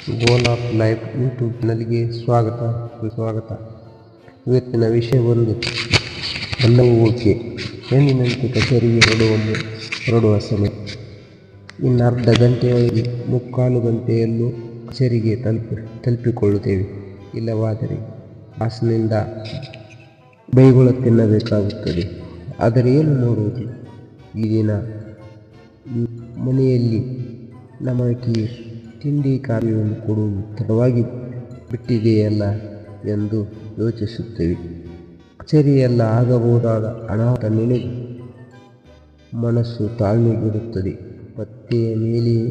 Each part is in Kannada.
ಗೋಲ್ ಆಫ್ ಲೈಫ್ ಯೂಟ್ಯೂಬ್ ಚಾನಲ್ಗೆ ಸ್ವಾಗತ. ಇವತ್ತಿನ ವಿಷಯ ಎಲ್ಲವೂ ಓಕೆ. ಹೆಣ್ಣಿನಂತೆ ಕಚೇರಿಗೆ ಹೊರಡುವ ಸಮಯ. ಇನ್ನರ್ಧ ಗಂಟೆಯೊಳಗೆ 3/4 ಗಂಟೆಯಲ್ಲೂ ಕಚೇರಿಗೆ ತಲುಪಿಕೊಳ್ಳುತ್ತೇವೆ. ಇಲ್ಲವಾದರೆ ಬಾಸ್ನಿಂದ ಬೈಗುಳ ತಿನ್ನಬೇಕಾಗುತ್ತದೆ. ಆದರೆ ಏನು ಮಾಡುವುದು? ಈ ದಿನ ಮನೆಯಲ್ಲಿ ನಮಗೆ ತಿಂಡಿ ಕಾಫಿಯನ್ನು ಕೊಡುವುದು ತಡವಾಗಿ ಬಿಟ್ಟಿದೆಯಲ್ಲ ಎಂದು ಯೋಚಿಸುತ್ತೇವೆ. ಕಚೇರಿಯೆಲ್ಲ ಆಗಬಹುದಾದ ಅನಾಹುತ ನೆನೆದು ಮನಸ್ಸು ತಾಳ್ಮೆಗೆಡುತ್ತದೆ. ಪತ್ತೆಯ ಮೇಲೆಯೇ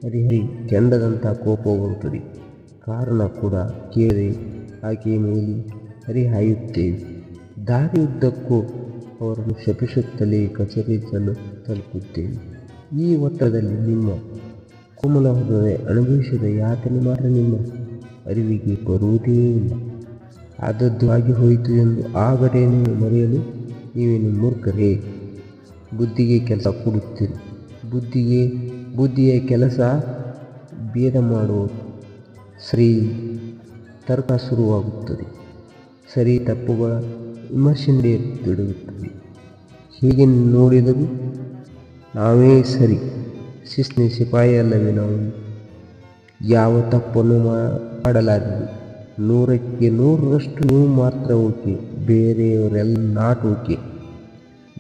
ಹರಿಹರಿ ಕೆಂಡದಂಥ ಕೋಪ ಬರುತ್ತದೆ. ಕಾರಣ ಕೂಡ ಕೇಳದೆ ಆಕೆಯ ಮೇಲೆ ಹರಿಹಾಯುತ್ತೇವೆ. ದಾರಿಯುದ್ದಕ್ಕೂ ಅವರನ್ನು ಶಪಿಸುತ್ತಲೇ ಕಚೇರಿ ತಲುಪುತ್ತೇವೆ. ಈ ಒತ್ತಡದಲ್ಲಿ ನಿಮ್ಮ ಕೋಮಲ ಹೃದಯ ಅನುಭವಿಸಿದ ಯಾತನೆ ಮಾತ್ರ ನಿಮ್ಮ ಅರಿವಿಗೆ ಬರುವುದೇ ಇಲ್ಲ. ಆದದ್ದು ಆಗಿ ಹೋಯಿತು ಎಂದು ಆ ಘಟನೆಯನ್ನು ಮರೆಯಲು ನೀವೇನು ಮೂರ್ಖರೇ? ಬುದ್ಧಿಗೆ ಕೆಲಸ ಕೊಡುತ್ತೀರಿ. ಬುದ್ಧಿಯ ಕೆಲಸ ಭೇದ ಮಾಡುವುದು. ಸರಿ ತರ್ಕ ಶುರುವಾಗುತ್ತದೆ. ಸರಿ ತಪ್ಪುಗಳ ವಿಮರ್ಶೆ ನಡೆಯುತ್ತದೆ. ಹೀಗೆ ನೋಡಿದರೂ ನಾವೇ ಸರಿ. ಶಿಸ್ತಿನ ಸಿಪಾಯಿ ಅಲ್ಲವೇ ನಾವು? ಯಾವ ತಪ್ಪನ್ನು ಮಾಡಲಾರದು. 100ಕ್ಕೆ 100ರಷ್ಟು ನೀವು ಮಾತ್ರ ಓಕೆ, ಬೇರೆಯವರೆಲ್ಲ ನಾಟ್ ಓಕೆ.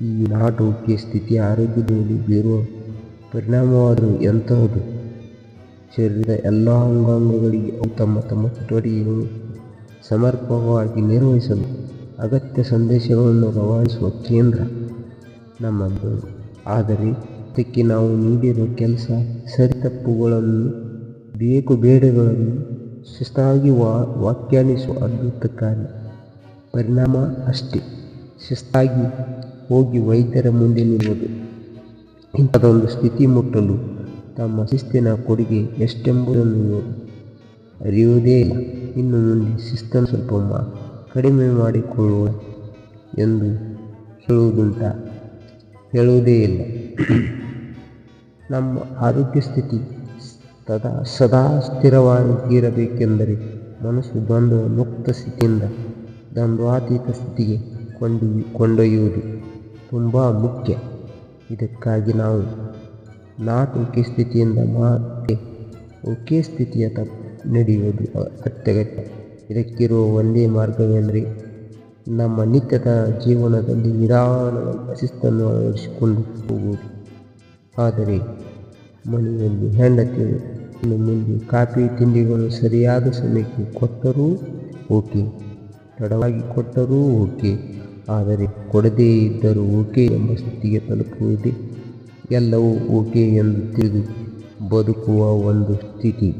ಈ ನಾಟ್ ಓಕೆ ಸ್ಥಿತಿ ಆರೋಗ್ಯದ ಮೇಲೆ ಬೀರುವ ಪರಿಣಾಮವಾದರೂ ಎಂತಹದ್ದು? ಶರೀರದ ಎಲ್ಲ ಅಂಗಾಂಗಗಳಿಗೆ ಅವು ತಮ್ಮ ಚಟುವಟಿಕೆಗಳನ್ನು ಸಮರ್ಪಕವಾಗಿ ನಿರ್ವಹಿಸಲು ಅಗತ್ಯ ಸಂದೇಶಗಳನ್ನು ರವಾನಿಸುವ ಕೇಂದ್ರ ನಮ್ಮ ಮೆದುಳು. ಆದರೆ ಅದಕ್ಕೆ ನಾವು ನೀಡಿರುವ ಕೆಲಸ ಸರಿ ತಪ್ಪುಗಳನ್ನು, ಬೇಕು ಬೇಡಗಳನ್ನು ಶಿಸ್ತಾಗಿ ವ್ಯಾಖ್ಯಾನಿಸುವ ಅದ್ಭುತ ಕಾರ್ಯ. ಪರಿಣಾಮ ಅಷ್ಟೇ, ಶಿಸ್ತಾಗಿ ಹೋಗಿ ವೈದ್ಯರ ಮುಂದೆ ನಿಲ್ಲುವುದು. ಇಂಥದೊಂದು ಸ್ಥಿತಿ ಮುಟ್ಟಲು ತಮ್ಮ ಶಿಸ್ತಿನ ಕೊಡುಗೆ ಎಷ್ಟೆಂಬುದನ್ನು ಇವರು ಅರಿಯುವುದೇ ಇಲ್ಲ. ಇನ್ನು ಮುಂದೆ ಶಿಸ್ತನ್ನು ಸ್ವಲ್ಪ ಕಡಿಮೆ ಮಾಡಿಕೊಳ್ಳುವ ಎಂದು ಹೇಳುವುದೇ ಇಲ್ಲ. ನಮ್ಮ ಆರೋಗ್ಯ ಸ್ಥಿತಿ ಸದಾ ಸ್ಥಿರವಾಗಿರಬೇಕೆಂದರೆ ಮನಸ್ಸು ದ್ವಂದ್ವ ಮುಕ್ತ ಸ್ಥಿತಿಯಿಂದ ದ್ವಂದ್ವಾತೀತ ಸ್ಥಿತಿಗೆ ಕೊಂಡೊಯ್ಯುವುದು ತುಂಬ ಮುಖ್ಯ. ಇದಕ್ಕಾಗಿ ನಾವು ನಾಟ್ ಓಕೆ ಸ್ಥಿತಿಯಿಂದ ಮತ್ತೆ ಓಕೆ ಸ್ಥಿತಿಯ ನಡೆಯುವುದು ಅತ್ಯಗತ್ಯ. ಇದಕ್ಕಿರುವ ಒಂದೇ ಮಾರ್ಗವೆಂದರೆ ನಮ್ಮ ನಿತ್ಯದ ಜೀವನದಲ್ಲಿ ನಿಧಾನವಾಗಿ ಶಿಸ್ತನ್ನು ಅಳವಡಿಸಿಕೊಂಡು ಹೋಗುವುದು. ಆದರೆ ಮನೆಯಲ್ಲಿ ಹೆಂಡತಿಯರು ಇನ್ನು ಮುಂದೆ ಕಾಫಿ ತಿಂಡಿಗಳು ಸರಿಯಾದ ಸಮಯಕ್ಕೆ ಕೊಟ್ಟರೂ ಓಕೆ, ತಡವಾಗಿ ಕೊಟ್ಟರೂ ಓಕೆ, ಆದರೆ ಕೊಡದೇ ಇದ್ದರೂ ಓಕೆ ಎಂಬ ಸ್ಥಿತಿಗೆ ತಲುಪುವುದೇ ಎಲ್ಲವೂ ಓಕೆ ಎಂದು ತಿಳಿದು ಬದುಕುವ ಒಂದು ಸ್ಥಿತಿ.